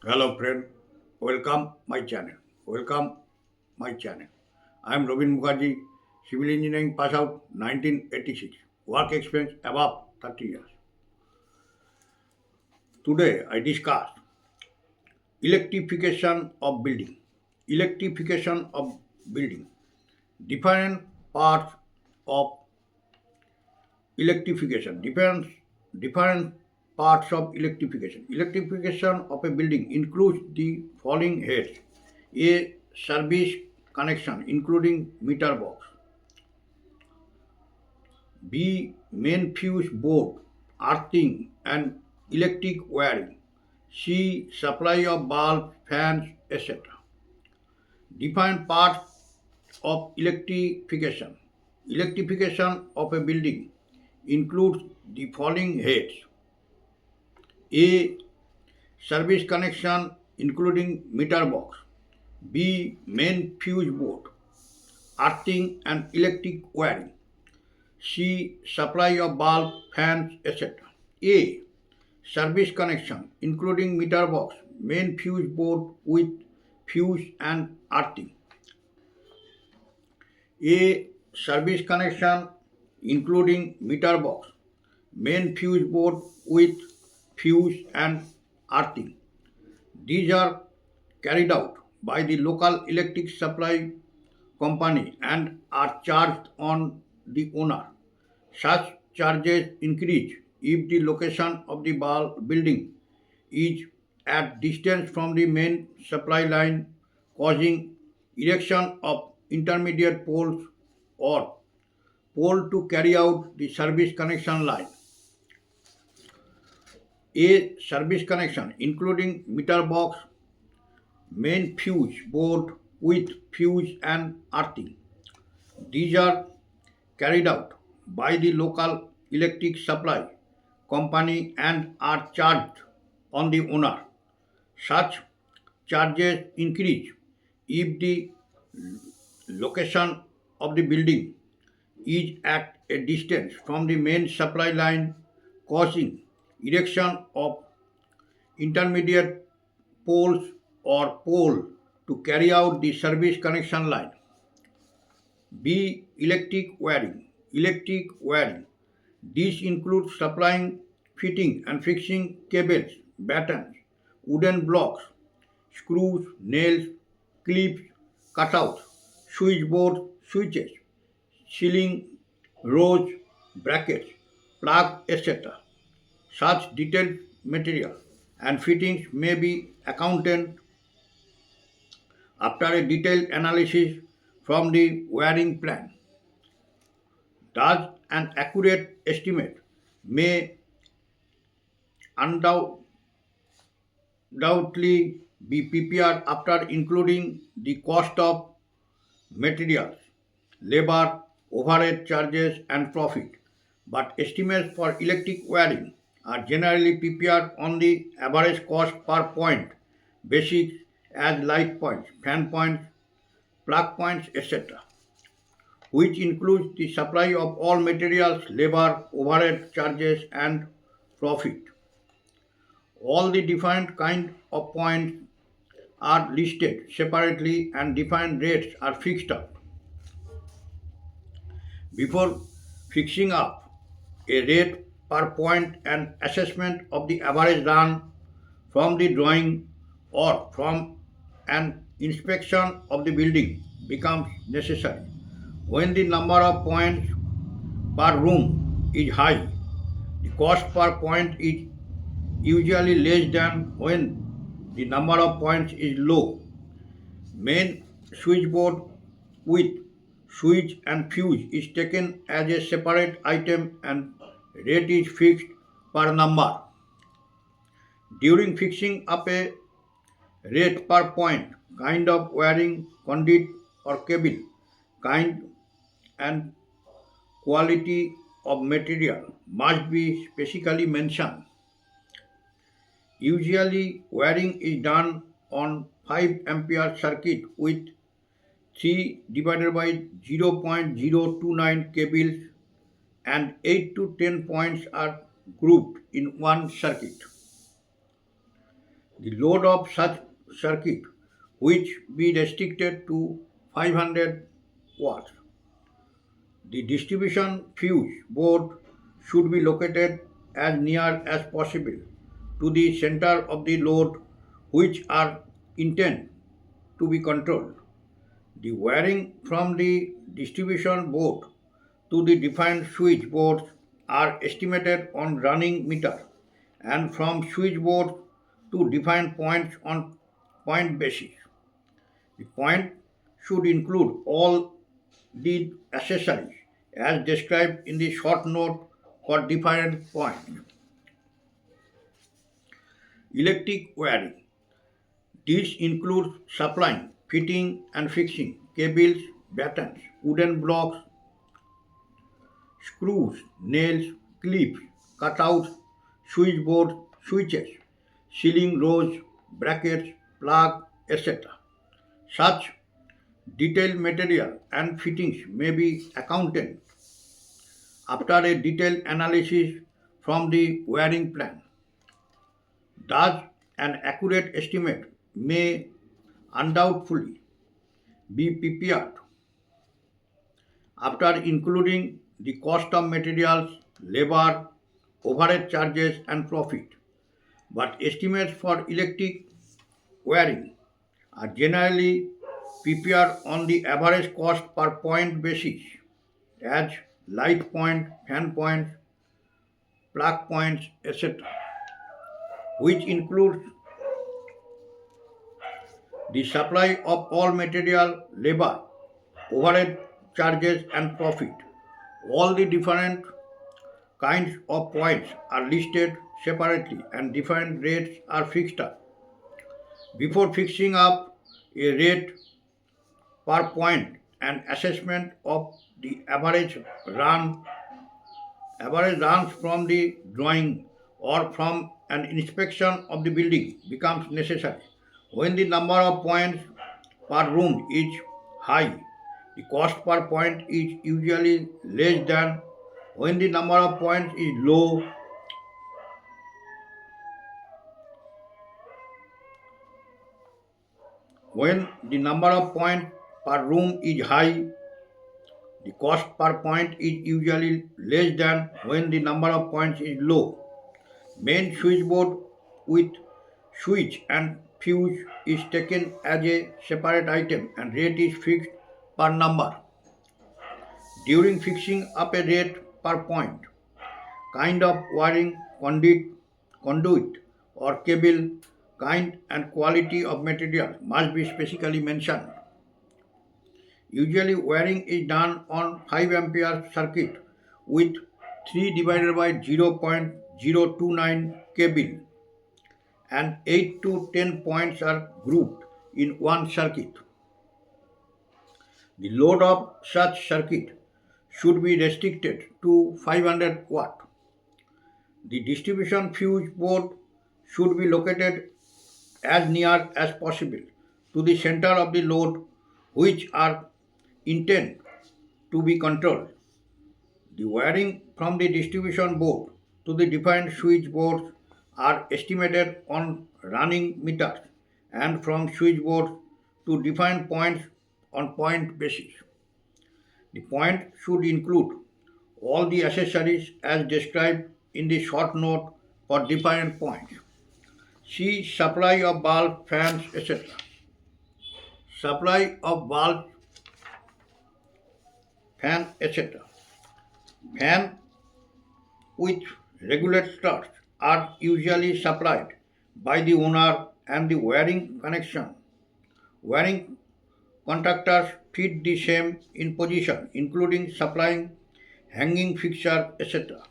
Hello friend, welcome my channel. Welcome my channel. I am Robin Mukherjee, civil engineering pass out 1986. Work experience above 30 years. Today I discuss electrification of building. Electrification of building. Different parts of electrification. Different parts of electrification. Electrification of a building includes the following heads: A service connection including meter box. B main fuse board, earthing and electric wiring. C supply of bulb, fans, etc. Define parts of electrification. Electrification of a building includes the following heads: A service connection including meter box. B main fuse board, earthing and electric wiring. C supply of bulb, fans, etc. A service connection including meter box, main fuse board with fuse and earthing. A service connection including meter box, main fuse board with fuse and earthing. These are carried out by the local electric supply company and are charged on the owner. Such charges increase if the location of the building is at distance from the main supply line, causing erection of intermediate poles or pole to carry out the service connection line. A service connection including meter box, main fuse board with fuse and earthing. These are carried out by the local electric supply company and are charged on the owner. Such charges increase if the location of the building is at a distance from the main supply line, causing erection of intermediate poles or pole to carry out the service connection line. B. Electric wiring. Electric wiring. This includes supplying, fitting and fixing cables, battens, wooden blocks, screws, nails, clips, cutouts, switchboard, switches, ceiling, rows, brackets, plug, etc. Such detailed material and fittings may be accounted after a detailed analysis from the wiring plan. Thus, an accurate estimate may undoubtedly be prepared after including the cost of materials, labor, overhead charges, and profit. But estimates for electric wiring are generally prepared on the average cost per point, basic as light points, fan points, plug points, etc., which includes the supply of all materials, labor, overhead charges, and profit. All the defined kind of points are listed separately and defined rates are fixed up. Before fixing up a rate per point, an assessment of the average run from the drawing or from an inspection of the building becomes necessary. When the number of points per room is high, the cost per point is usually less than when the number of points is low. Main switchboard with switch and fuse is taken as a separate item and rate is fixed per number. During fixing up a rate per point, kind of wiring, conduit or cable, kind and quality of material must be specifically mentioned. Usually, wiring is done on 5 ampere circuit with 3 divided by 0.029 cables and 8 to 10 points are grouped in one circuit. The load of such circuit, which be restricted to 500 watts. The distribution fuse board should be located as near as possible to the center of the load, which are intended to be controlled. The wiring from the distribution board to the defined switch boards are estimated on running meter and from switchboard to defined points on point basis. The point should include all the accessories as described in the short note for different points. Electric wiring. This includes supplying, fitting and fixing cables, buttons, wooden blocks, screws, nails, clips, cutouts, switchboard, switches, ceiling rows, brackets, plug, etc. Such detailed material and fittings may be accounted after a detailed analysis from the wiring plan. Thus, an accurate estimate may undoubtedly be prepared after including the cost of materials, labor, overhead charges, and profit. But estimates for electric wiring are generally prepared on the average cost per point basis as light point, fan points, plug points, etc., which includes the supply of all material, labor, overhead charges, and profit. All the different kinds of points are listed separately and different rates are fixed up. Before fixing up a rate per point, an assessment of the average runs from the drawing or from an inspection of the building becomes necessary. When the number of points per room is high, the cost per point is usually less than when the number of points is low. When the number of points per room is high, the cost per point is usually less than when the number of points is low. Main switchboard with switch and fuse is taken as a separate item and rate is fixed per number. During fixing up a rate per point, kind of wiring, conduit or cable, kind and quality of material must be specifically mentioned. Usually wiring is done on 5 ampere circuit with 3 divided by 0.029 cable and 8 to 10 points are grouped in one circuit. The load of such circuit should be restricted to 500 watt. The distribution fuse board should be located as near as possible to the center of the load, which are intended to be controlled. The wiring from the distribution board to the defined switch boards are estimated on running meters and from switchboard to defined points on point basis. The point should include all the accessories as described in the short note for defined points. See supply of bulb, fans, etc. Supply of bulb, fan, etc. Fan with regulators are usually supplied by the owner and the wiring contractors fit the same in position, including supplying hanging fixture, etc.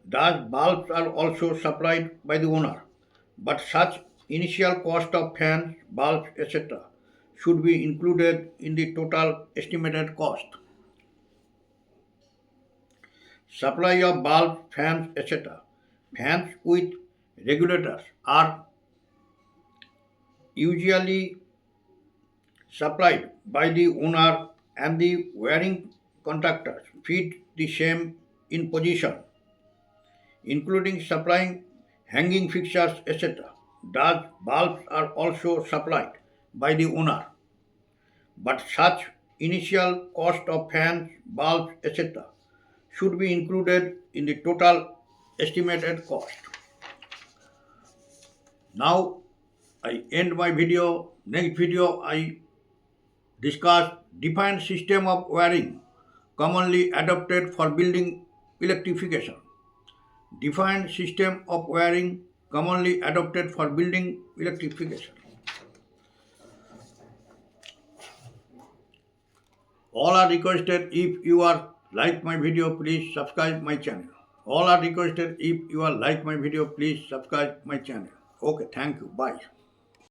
Thus, bulbs are also supplied by the owner, but such initial cost of fans, bulbs, etc. should be included in the total estimated cost. Supply of bulbs, fans, etc. Fans with regulators are usually supplied by the owner and the wiring contractors fit the same in position, including supplying hanging fixtures, etc. thus bulbs are also supplied by the owner, but such initial cost of fans, bulbs, etc. should be included in the total estimated cost. Now I end my video. Next video I discuss defined system of wiring commonly adopted for building electrification. Defined system of wiring commonly adopted for building electrification. All are requested if you are like my video, please subscribe my channel. All are requested if you are like my video, please subscribe my channel. Okay, thank you. Bye.